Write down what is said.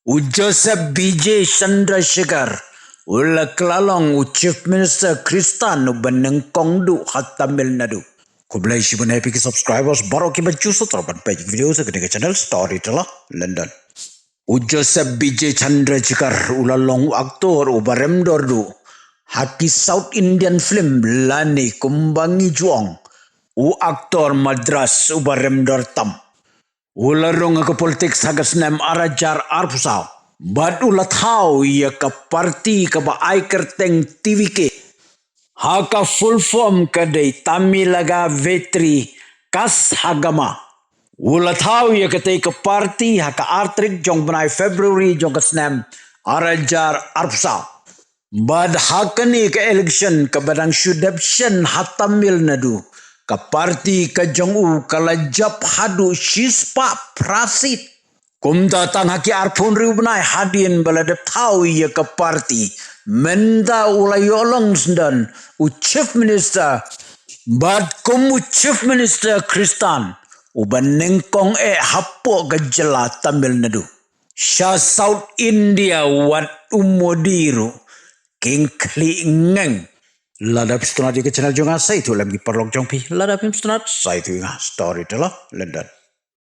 Joseph B.J. Chandrasekhar ula kelalong Chief Minister Kristan benengkong du hat Tamil Nadu. Kublai si bunai piki subscribers baru kita cusa terban page video segede channel Storyteller London. Joseph B.J. Chandrasekhar ula long aktor ubarem dordu haki South Indian film lani kumbangi juang aktor Madras ubarem dortam. Ularong ke politik sagas nem arajar arpusau. Bad ulat hau ia ke parti ke ba aikerteng TVK. Haka full form kadai Tamilaga Vetri kas hagama. Ulat hau ia ke parti haka artrik jong benai Februari jong kesnem arajar arpusau. Bad hakani ke election ke badang shudeption hatamil nadu. Ka parti ka jong kalajap hadu shispa prasit. Kum datang haki arpun riubnai hadin baladap tau ya ka parti. Menda ulayolong sendan Chief Minister. Bad kum Chief Minister Kristan. Uban nengkong hapo gajala Tamil Nadu. Sha South India wat umodiru. King kli ngeng. Ladap stunat di channel jonga sa itu lagi perlok jongpi ladap stunat sa itu Storyteller London.